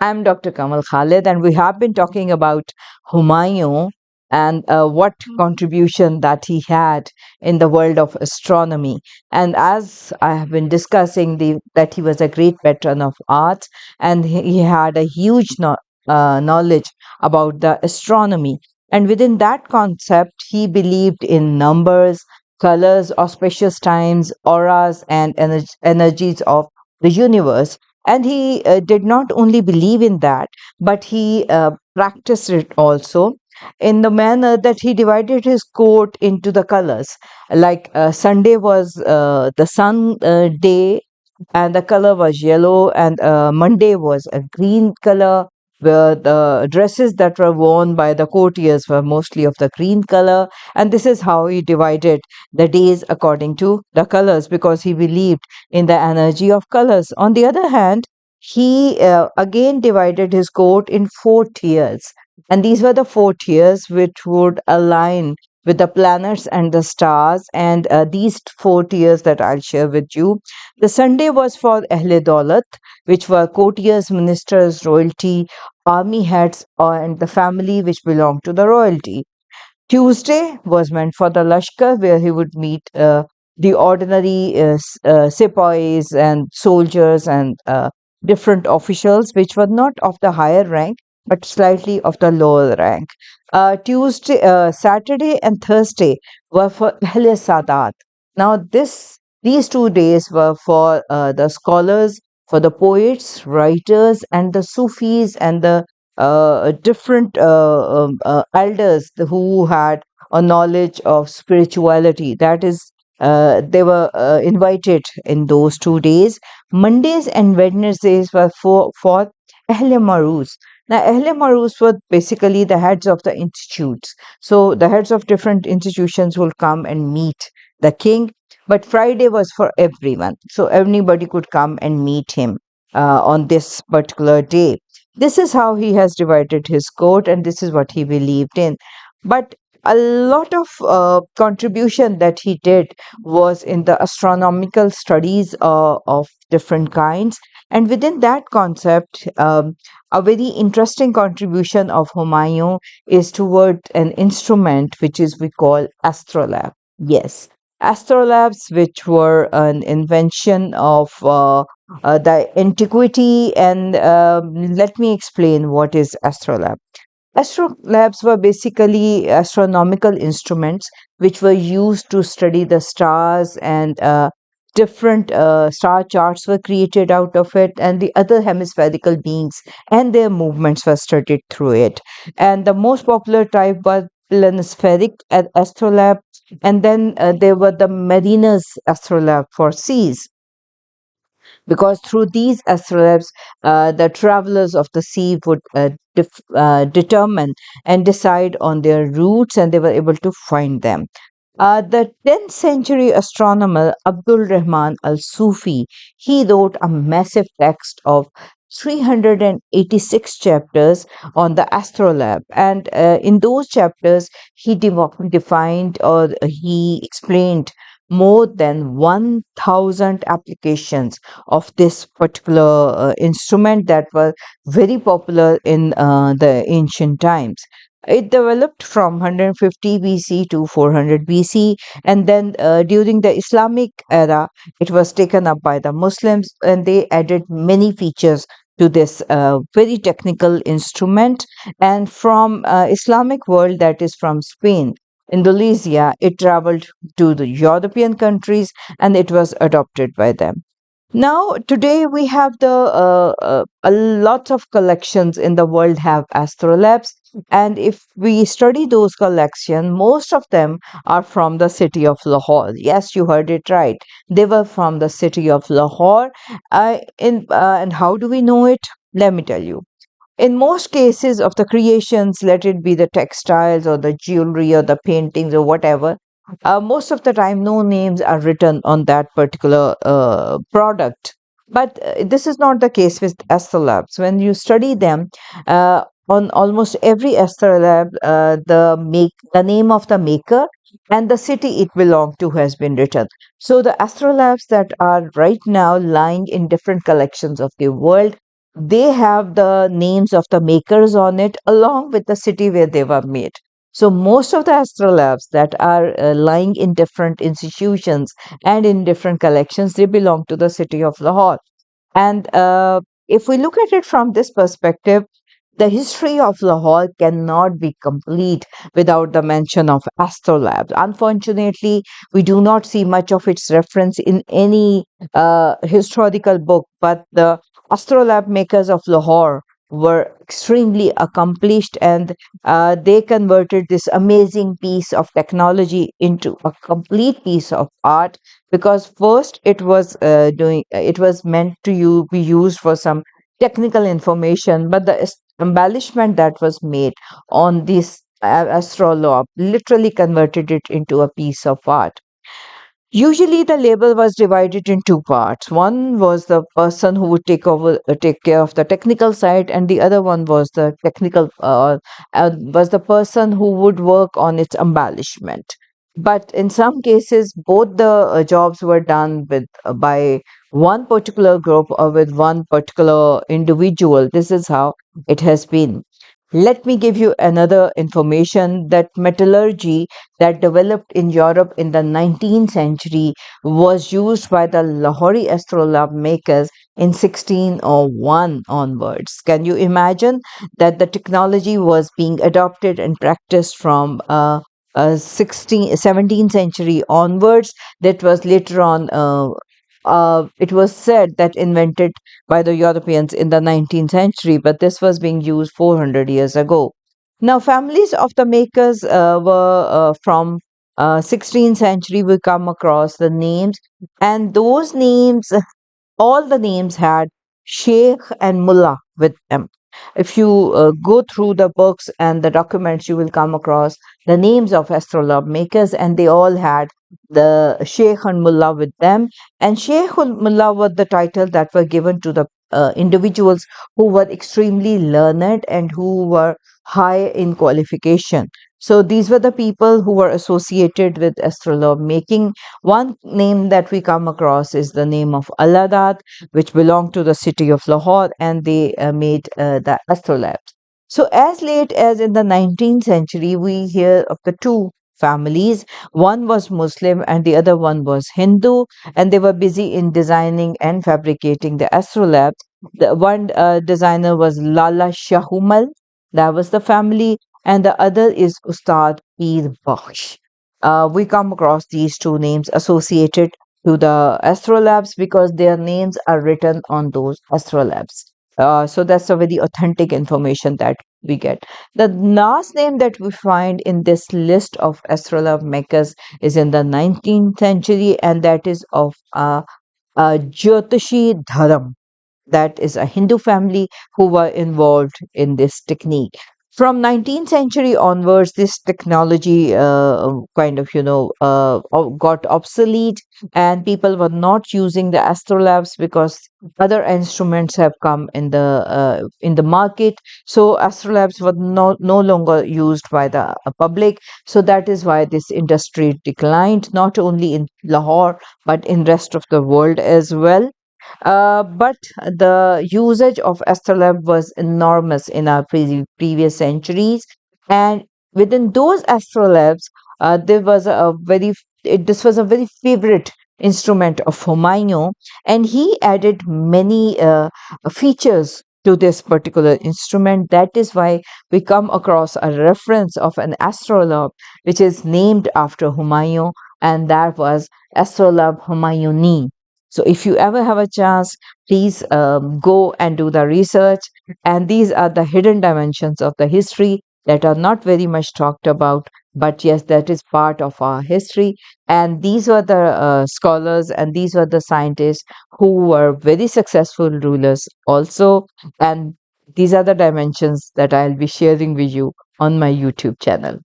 I'm Dr. Kanwal Khalid, and we have been talking about Humayun and what contribution that he had in the world of astronomy. And as I have been discussing, that he was a great veteran of art, and he had a huge knowledge about the astronomy. And within that concept, he believed in numbers, colors, auspicious times, auras, and energies of the universe. And he did not only believe in that, but he practiced it also in the manner that he divided his coat into the colors. Like Sunday was the sun day, and the color was yellow, and Monday was a green color, where the dresses that were worn by the courtiers were mostly of the green color. And this is how he divided the days according to the colors, because he believed in the energy of colors. On the other hand, he again divided his court in 4 tiers, and these were the 4 tiers which would align with the planets and the stars. And these 4 tiers that I'll share with you. The Sunday was for Ahle Daulat, which were courtiers, ministers, royalty, army heads, and the family which belonged to the royalty. Tuesday was meant for the Lashkar, where he would meet the ordinary sepoys and soldiers and different officials, which were not of the higher rank but slightly of the lower rank. Saturday, and Thursday were for Ahle Sadat. Now, these 2 days were for the scholars, for the poets, writers, and the Sufis and the different elders who had a knowledge of spirituality. That is, they were invited in those 2 days. Mondays and Wednesdays were for Ahle Maruz. Now, Ahle Maruz were basically the heads of the institutes. So, the heads of different institutions will come and meet the king. But Friday was for everyone. So, anybody could come and meet him on this particular day. This is how he has divided his court, and this is what he believed in. But a lot of contribution that he did was in the astronomical studies of different kinds. And within that concept, a very interesting contribution of Humayun is toward an instrument which is we call astrolabe. Yes, astrolabes, which were an invention of the antiquity. And let me explain what is astrolabe. Astrolabes were basically astronomical instruments which were used to study the stars, and different star charts were created out of it, and the other hemispherical beings and their movements were studied through it. And the most popular type was planispheric astrolabe, and then there were the mariner's astrolabe for seas, because through these astrolabes, the travelers of the sea would determine and decide on their routes, and they were able to find them. The 10th century astronomer Abdul Rahman al Sufi, he wrote a massive text of 386 chapters on the astrolabe, and in those chapters he defined, or he explained, more than 1000 applications of this particular instrument that were very popular in the ancient times. It developed from 150 BC to 400 BC, and then during the Islamic era, it was taken up by the Muslims, and they added many features to this very technical instrument. And from Islamic world, that is from Spain, Indonesia, it traveled to the European countries, and it was adopted by them. Now, today we have a lot of collections in the world have astrolabes, and if we study those collections, most of them are from the city of Lahore. Yes, you heard it right. They were from the city of Lahore. And how do we know it? Let me tell you. In most cases of the creations, let it be the textiles or the jewelry or the paintings or whatever, most of the time no names are written on that particular product. But this is not the case with astrolabes. When you study them, on almost every astrolabe, the name of the maker and the city it belonged to has been written. So the astrolabes that are right now lying in different collections of the world they have the names of the makers on it along with the city where they were made. So most of the astrolabes that are lying in different institutions and in different collections, they belong to the city of Lahore. And if we look at it from this perspective, the history of Lahore cannot be complete without the mention of astrolabes. Unfortunately, we do not see much of its reference in any historical book, but the astrolabe makers of Lahore were extremely accomplished, and they converted this amazing piece of technology into a complete piece of art, because first it was meant to be used for some technical information, but the embellishment that was made on this astrolabe literally converted it into a piece of art. Usually, the label was divided in two parts. One was the person who would take care of the technical side, and the other one was the was the person who would work on its embellishment. But in some cases, both the jobs were done with by one particular group or with one particular individual. This is how it has been. Let me give you another information that metallurgy that developed in Europe in the 19th century was used by the Lahore astrolabe makers in 1601 onwards. Can you imagine that the technology was being adopted and practiced from 17th century onwards? That was later on. It was said that invented by the Europeans in the 19th century, but this was being used 400 years ago. Now, families of the makers were from 16th century. We come across the names, and those names, all the names had Sheikh and Mullah with them. If you go through the books and the documents, you will come across the names of astrolabe makers, and they all had the Sheikh and Mullah with them. And Sheikh and Mullah were the title that were given to the individuals who were extremely learned and who were high in qualification. So these were the people who were associated with astrolabe making. One name that we come across is the name of Allahdad, which belonged to the city of Lahore, and they made the astrolabes. So, as late as in the 19th century, we hear of the two families. One was Muslim and the other one was Hindu, and they were busy in designing and fabricating the astrolabes. The one designer was Lala Shahumal, that was the family, and the other is Ustad Peer Bakhsh. We come across these two names associated to the astrolabes because their names are written on those astrolabes. So that's a very authentic information that we get. The last name that we find in this list of astrolabe makers is in the 19th century, and that is of Jyotishi Dharam. That is a Hindu family who were involved in this technique. From 19th century onwards, this technology kind of, got obsolete, and people were not using the astrolabes because other instruments have come in the market. So astrolabes were no longer used by the public. So that is why this industry declined, not only in Lahore but in rest of the world as well. But the usage of astrolabe was enormous in our previous centuries, and within those astrolabes, there was a this was a very favorite instrument of Humayun, and he added many features to this particular instrument. That is why we come across a reference of an astrolabe which is named after Humayun, and that was Astrolabe Humayuni. So, if you ever have a chance, please go and do the research. And these are the hidden dimensions of the history that are not very much talked about. But yes, that is part of our history. And these were the scholars and these were the scientists who were very successful rulers also. And these are the dimensions that I'll be sharing with you on my YouTube channel.